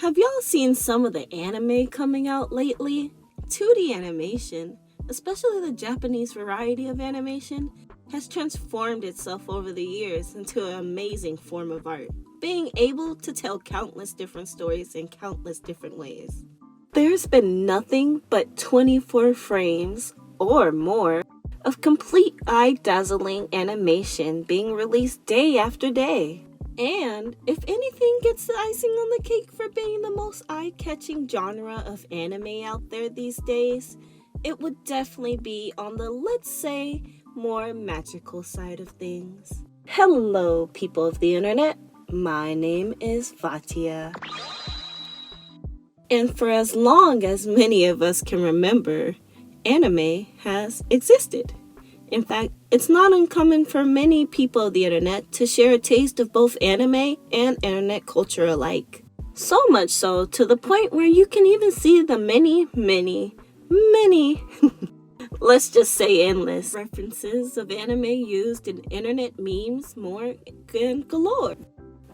Have y'all seen some of the anime coming out lately? 2D animation, especially the Japanese variety of animation, has transformed itself over the years into an amazing form of art, being able to tell countless different stories in countless different ways. There's been nothing but 24 frames or more of complete eye-dazzling animation being released day after day. And if anything gets the icing on the cake for being the most eye-catching genre of anime out there these days, it would definitely be on the, let's say, more magical side of things. Hello, people of the internet. My name is Vatia. And for as long as many of us can remember, anime has existed. In fact, it's not uncommon for many people of the internet to share a taste of both anime and internet culture alike. So much so to the point where you can even see the many, let's just say endless, references of anime used in internet memes more than galore.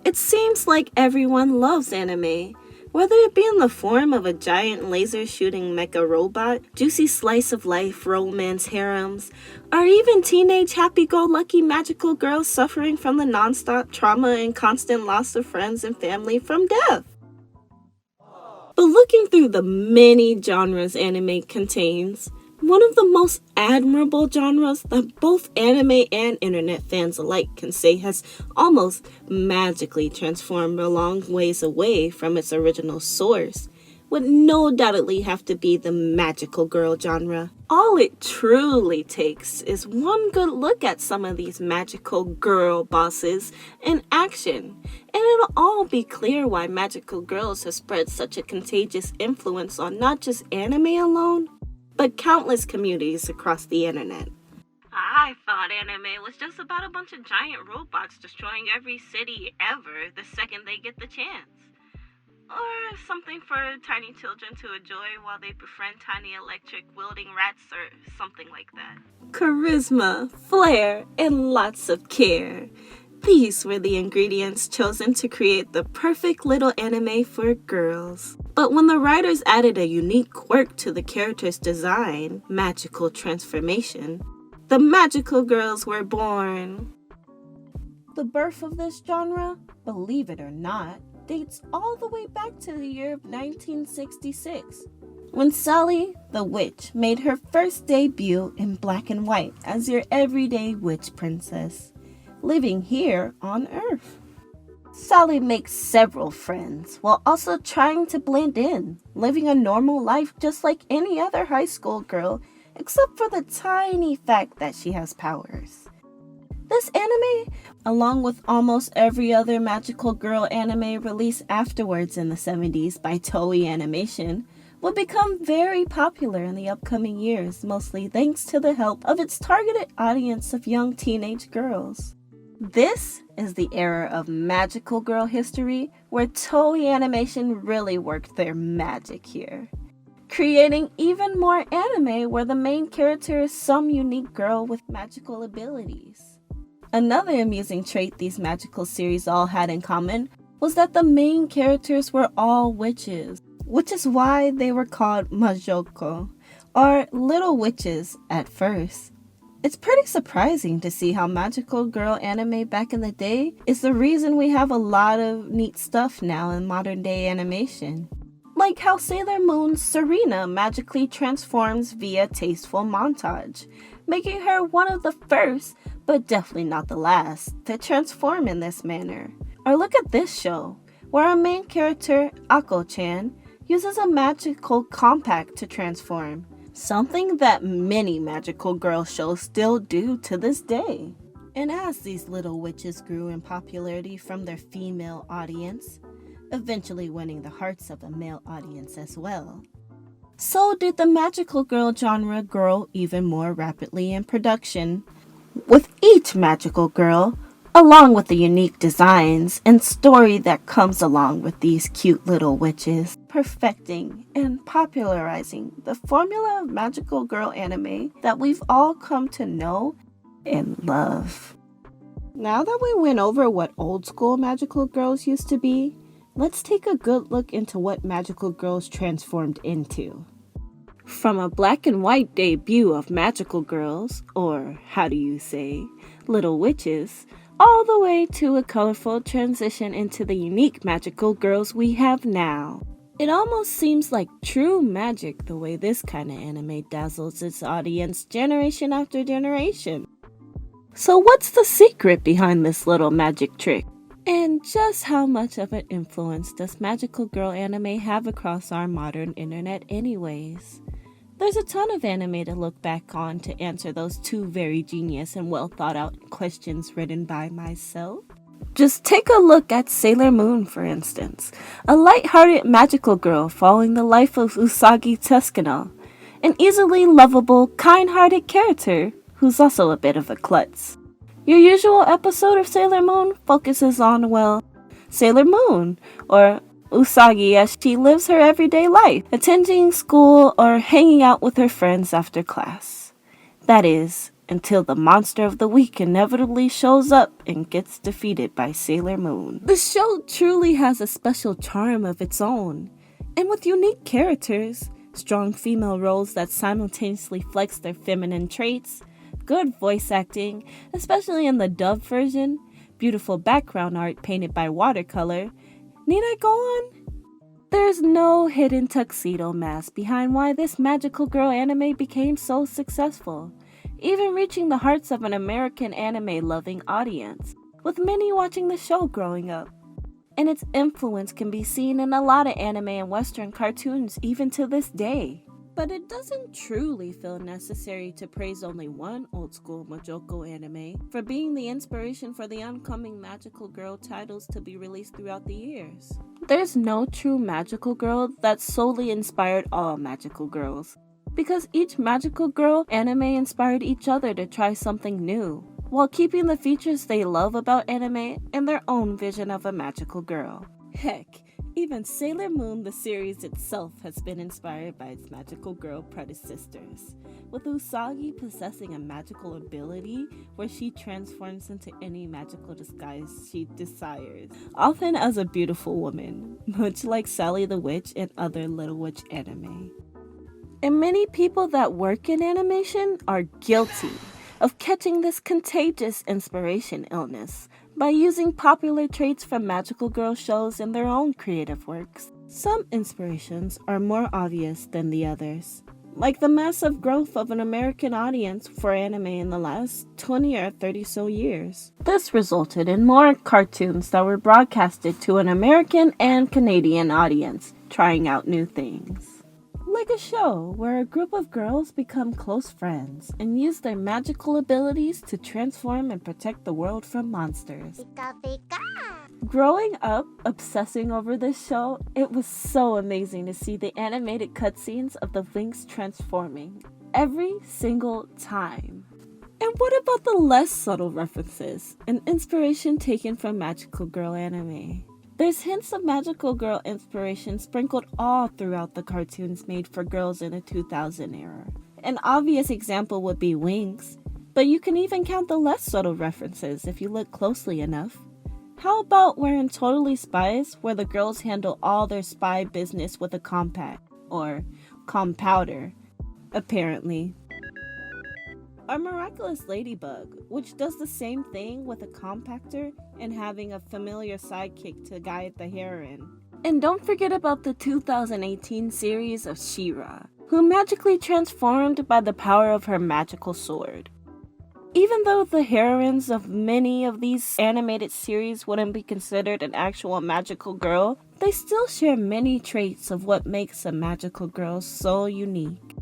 It seems like everyone loves anime, whether it be in the form of a giant laser-shooting mecha robot, juicy slice-of-life romance harems, or even teenage happy-go-lucky magical girls suffering from the non-stop trauma and constant loss of friends and family from death. But looking through the many genres anime contains, one of the most admirable genres that both anime and internet fans alike can say has almost magically transformed a long ways away from its original source would no doubtly have to be the magical girl genre. All it truly takes is one good look at some of these magical girl bosses in action, and it'll all be clear why magical girls have spread such a contagious influence on not just anime alone, but countless communities across the internet. I thought anime was just about a bunch of giant robots destroying every city ever the second they get the chance. Or something for tiny children to enjoy while they befriend tiny electric wielding rats or something like that. Charisma, flair, and lots of care. These were the ingredients chosen to create the perfect little anime for girls. But when the writers added a unique quirk to the character's design, magical transformation, the magical girls were born. The birth of this genre, believe it or not, dates all the way back to the year of 1966, when Sally the Witch made her first debut in black and white as your everyday witch princess, living here on Earth. Sally makes several friends while also trying to blend in, living a normal life just like any other high school girl, except for the tiny fact that she has powers. This anime, along with almost every other magical girl anime released afterwards in the 70s by Toei Animation, would become very popular in the upcoming years, mostly thanks to the help of its targeted audience of young teenage girls. This is the era of magical girl history where Toei Animation really worked their magic here, creating even more anime where the main character is some unique girl with magical abilities. Another amusing trait these magical series all had in common was that the main characters were all witches, which is why they were called Majoko, or little witches at first. It's pretty surprising to see how magical girl anime back in the day is the reason we have a lot of neat stuff now in modern day animation. Like how Sailor Moon's Serena magically transforms via tasteful montage, making her one of the first, but definitely not the last, to transform in this manner. Or look at this show, where our main character, Ako-chan, uses a magical compact to transform, something that many magical girl shows still do to this day. And as these little witches grew in popularity from their female audience, eventually winning the hearts of the male audience as well, so did the magical girl genre grow even more rapidly in production, with each magical girl, along with the unique designs and story that comes along with these cute little witches, perfecting and popularizing the formula of magical girl anime that we've all come to know and love. Now that we went over what old school magical girls used to be, let's take a good look into what magical girls transformed into. From a black and white debut of magical girls, or how do you say, little witches, all the way to a colorful transition into the unique magical girls we have now. It almost seems like true magic the way this kind of anime dazzles its audience generation after generation. So what's the secret behind this little magic trick? And just how much of an influence does magical girl anime have across our modern internet anyways? There's a ton of anime to look back on to answer those two very genius and well thought out questions written by myself. Just take a look at Sailor Moon, for instance, a light-hearted magical girl following the life of Usagi Tuscano, an easily lovable, kind-hearted character who's also a bit of a klutz. Your usual episode of Sailor Moon focuses on, well, Sailor Moon, or Usagi as she lives her everyday life, attending school or hanging out with her friends after class. That is, until the monster of the week inevitably shows up and gets defeated by Sailor Moon. The show truly has a special charm of its own, and with unique characters, strong female roles that simultaneously flex their feminine traits, good voice acting, especially in the dubbed version, beautiful background art painted by watercolor. Need I go on? There's no hidden tuxedo mask behind why this magical girl anime became so successful, even reaching the hearts of an American anime-loving audience, with many watching the show growing up. And its influence can be seen in a lot of anime and Western cartoons even to this day. But it doesn't truly feel necessary to praise only one old-school Majoko anime for being the inspiration for the oncoming magical girl titles to be released throughout the years. There's no true magical girl that solely inspired all magical girls, because each magical girl anime inspired each other to try something new, while keeping the features they love about anime and their own vision of a magical girl. Heck, even Sailor Moon, the series itself, has been inspired by its magical girl predecessors, with Usagi possessing a magical ability where she transforms into any magical disguise she desires, often as a beautiful woman, much like Sally the Witch and other Little Witch anime. And many people that work in animation are guilty of catching this contagious inspiration illness by using popular traits from magical girl shows in their own creative works. Some inspirations are more obvious than the others, like the massive growth of an American audience for anime in the last 20 or 30 so years. This resulted in more cartoons that were broadcasted to an American and Canadian audience, trying out new things. Like a show where a group of girls become close friends and use their magical abilities to transform and protect the world from monsters. Pika pika. Growing up, obsessing over this show, it was so amazing to see the animated cutscenes of the Winx transforming every single time. And what about the less subtle references and inspiration taken from magical girl anime? There's hints of magical girl inspiration sprinkled all throughout the cartoons made for girls in the 2000 era. An obvious example would be Winx, but you can even count the less subtle references if you look closely enough. How about We're Totally Spies, where the girls handle all their spy business with a compact, or compounder, apparently. Or Miraculous Ladybug, which does the same thing with a compactor and having a familiar sidekick to guide the heroine. And don't forget about the 2018 series of She-Ra, who magically transformed by the power of her magical sword. Even though the heroines of many of these animated series wouldn't be considered an actual magical girl, they still share many traits of what makes a magical girl so unique.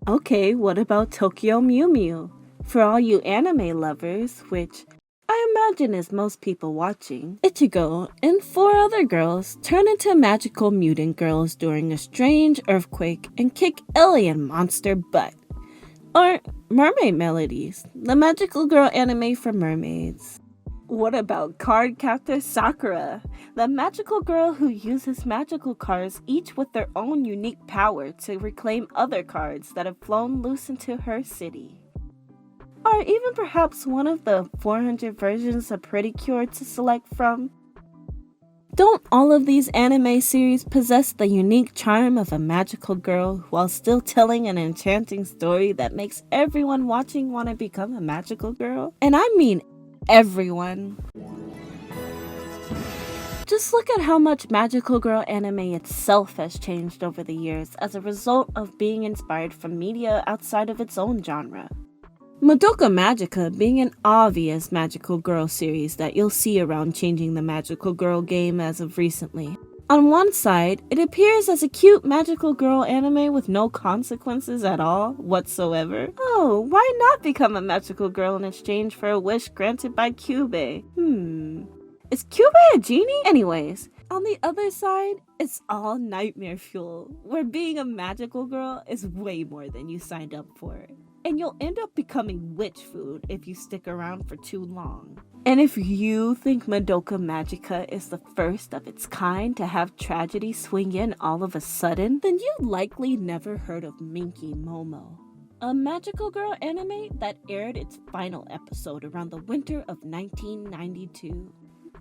Okay, what about Tokyo Mew Mew? For all you anime lovers, which I imagine is most people watching, Ichigo and 4 other girls turn into magical mutant girls during a strange earthquake and kick alien monster butt. Or Mermaid Melodies, the magical girl anime for mermaids. What about Cardcaptor Sakura, the magical girl who uses magical cards, each with their own unique power to reclaim other cards that have flown loose into her city? Or even perhaps one of the 400 versions of Pretty Cure to select from? Don't all of these anime series possess the unique charm of a magical girl while still telling an enchanting story that makes everyone watching want to become a magical girl? And I mean everyone. Just look at how much magical girl anime itself has changed over the years as a result of being inspired from media outside of its own genre. Madoka Magica being an obvious magical girl series that you'll see around changing the magical girl game as of recently. On one side, it appears as a cute magical girl anime with no consequences at all whatsoever. Oh, why not become a magical girl in exchange for a wish granted by Kyubey? Is Kyubey a genie? Anyways, on the other side, it's all nightmare fuel, where being a magical girl is way more than you signed up for. And you'll end up becoming witch food if you stick around for too long. And if you think Madoka Magica is the first of its kind to have tragedy swing in all of a sudden, then you likely never heard of Minky Momo, a magical girl anime that aired its final episode around the winter of 1992.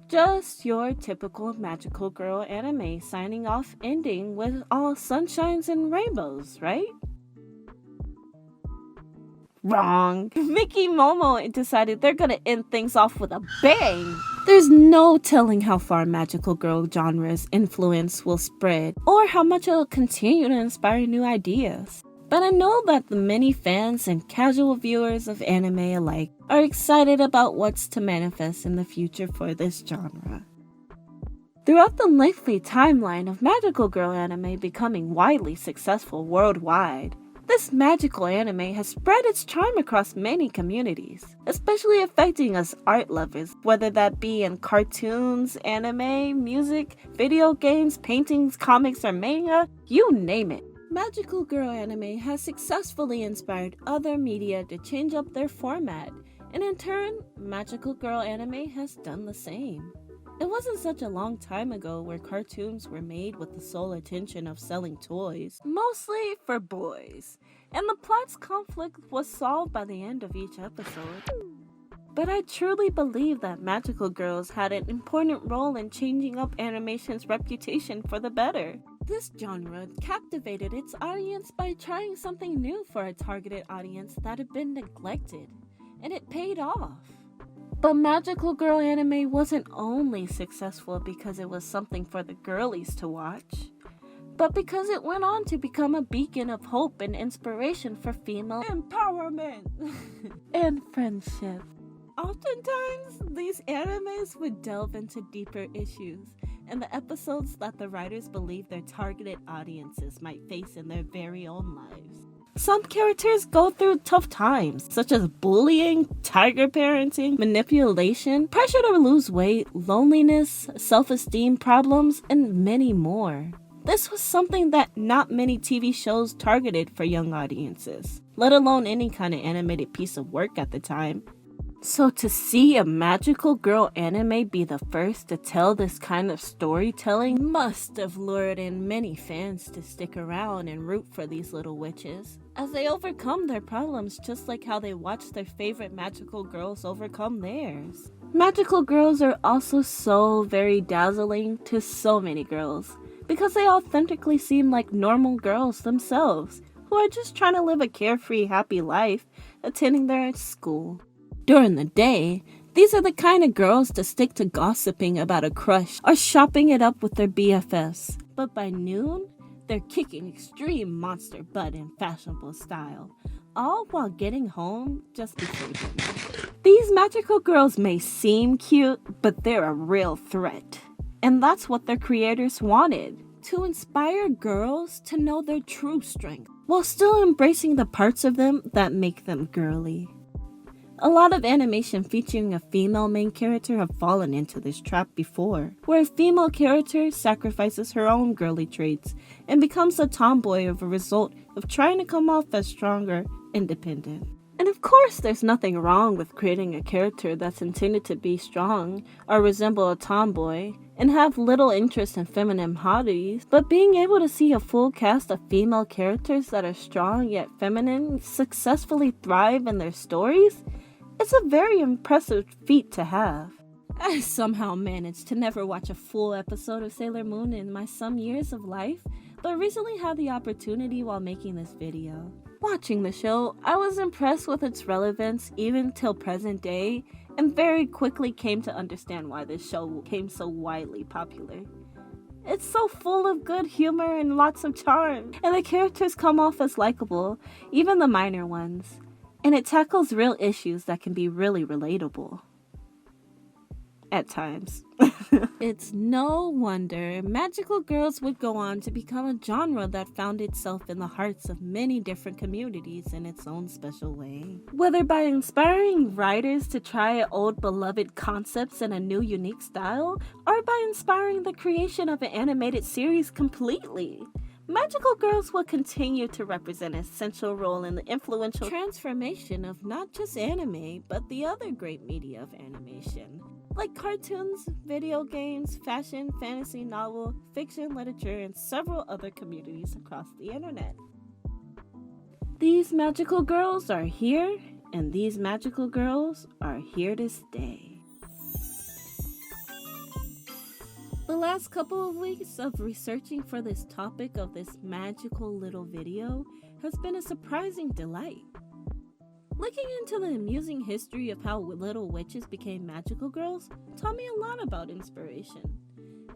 Just your typical magical girl anime signing off ending with all sunshines and rainbows, right? Wrong. Mickey Momo decided they're gonna end things off with a bang. There's no telling how far magical girl genre's influence will spread, or how much it'll continue to inspire new ideas. But I know that the many fans and casual viewers of anime alike are excited about what's to manifest in the future for this genre. Throughout the lengthy timeline of magical girl anime becoming widely successful worldwide, this magical anime has spread its charm across many communities, especially affecting us art lovers, whether that be in cartoons, anime, music, video games, paintings, comics, or manga, you name it. Magical girl anime has successfully inspired other media to change up their format, and in turn, magical girl anime has done the same. It wasn't such a long time ago where cartoons were made with the sole intention of selling toys, mostly for boys, and the plot's conflict was solved by the end of each episode. But I truly believe that magical girls had an important role in changing up animation's reputation for the better. This genre captivated its audience by trying something new for a targeted audience that had been neglected, and it paid off. But magical girl anime wasn't only successful because it was something for the girlies to watch, but because it went on to become a beacon of hope and inspiration for female empowerment and friendship. Oftentimes, these animes would delve into deeper issues and the episodes that the writers believe their targeted audiences might face in their very own lives. Some characters go through tough times, such as bullying, tiger parenting, manipulation, pressure to lose weight, loneliness, self-esteem problems, and many more. This was something that not many TV shows targeted for young audiences, let alone any kind of animated piece of work at the time. So to see a magical girl anime be the first to tell this kind of storytelling must have lured in many fans to stick around and root for these little witches as they overcome their problems, just like how they watch their favorite magical girls overcome theirs. Magical girls are also so very dazzling to so many girls because they authentically seem like normal girls themselves who are just trying to live a carefree, happy life attending their school. During the day, these are the kind of girls to stick to gossiping about a crush or shopping it up with their BFFs. But by noon, they're kicking extreme monster butt in fashionable style, all while getting home just before dinner. These magical girls may seem cute, but they're a real threat. And that's what their creators wanted, to inspire girls to know their true strength, while still embracing the parts of them that make them girly. A lot of animation featuring a female main character have fallen into this trap before, where a female character sacrifices her own girly traits and becomes a tomboy as a result of trying to come off as stronger, independent. And of course, there's nothing wrong with creating a character that's intended to be strong or resemble a tomboy and have little interest in feminine hobbies, but being able to see a full cast of female characters that are strong yet feminine successfully thrive in their stories, it's a very impressive feat to have. I somehow managed to never watch a full episode of Sailor Moon in my some years of life, but recently had the opportunity while making this video. Watching the show, I was impressed with its relevance even till present day, and very quickly came to understand why this show became so widely popular. It's so full of good humor and lots of charm, and the characters come off as likable, even the minor ones, and it tackles real issues that can be really relatable. At times. It's no wonder magical girls would go on to become a genre that found itself in the hearts of many different communities in its own special way. Whether by inspiring writers to try old beloved concepts in a new unique style, or by inspiring the creation of an animated series completely, magical girls will continue to represent an essential role in the influential transformation of not just anime, but the other great media of animation, like cartoons, video games, fashion, fantasy novel, fiction, literature, and several other communities across the internet. These magical girls are here, and these magical girls are here to stay. The last couple of weeks of researching for this topic of this magical little video has been a surprising delight. Looking into the amusing history of how little witches became magical girls taught me a lot about inspiration.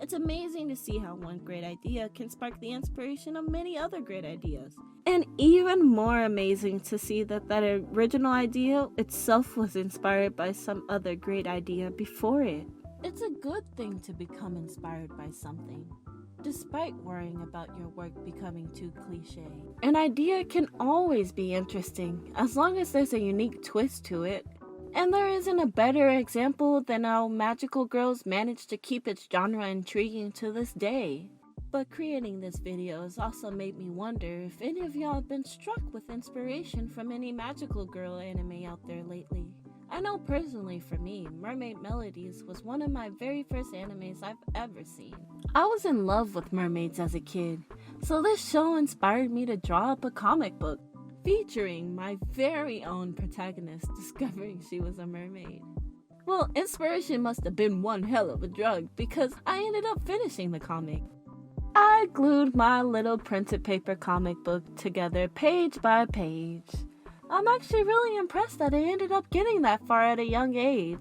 It's amazing to see how one great idea can spark the inspiration of many other great ideas. And even more amazing to see that original idea itself was inspired by some other great idea before it. It's a good thing to become inspired by something, despite worrying about your work becoming too cliche. An idea can always be interesting, as long as there's a unique twist to it. And there isn't a better example than how magical girls managed to keep its genre intriguing to this day. But creating this video has also made me wonder if any of y'all have been struck with inspiration from any magical girl anime out there lately. I know personally for me, Mermaid Melodies was one of my very first animes I've ever seen. I was in love with mermaids as a kid, so this show inspired me to draw up a comic book featuring my very own protagonist discovering she was a mermaid. Well, inspiration must have been one hell of a drug because I ended up finishing the comic. I glued my little printed paper comic book together page by page. I'm actually really impressed that I ended up getting that far at a young age.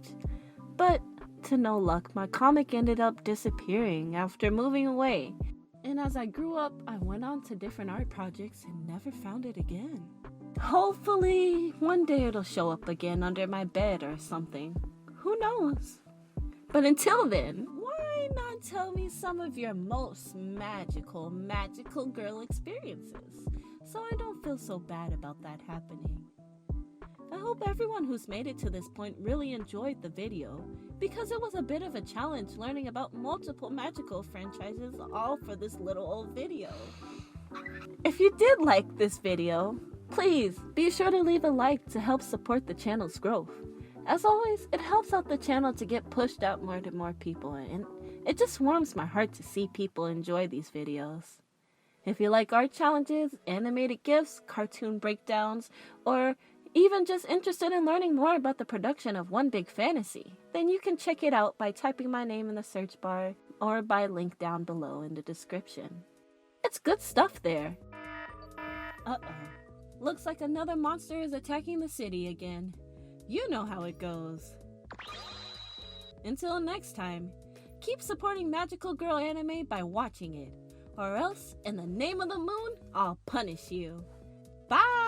But to no luck, my comic ended up disappearing after moving away. And as I grew up, I went on to different art projects and never found it again. Hopefully, one day it'll show up again under my bed or something. Who knows? But until then, why not tell me some of your most magical girl experiences, so I don't feel so bad about that happening. I hope everyone who's made it to this point really enjoyed the video, because it was a bit of a challenge learning about multiple magical franchises all for this little old video. If you did like this video, please be sure to leave a like to help support the channel's growth. As always, it helps out the channel to get pushed out more to more people, and it just warms my heart to see people enjoy these videos. If you like art challenges, animated GIFs, cartoon breakdowns, or even just interested in learning more about the production of One Big Fantasy, then you can check it out by typing my name in the search bar or by link down below in the description. It's good stuff there. Uh-oh. Looks like another monster is attacking the city again. You know how it goes. Until next time, keep supporting magical girl anime by watching it, or else, in the name of the moon, I'll punish you. Bye!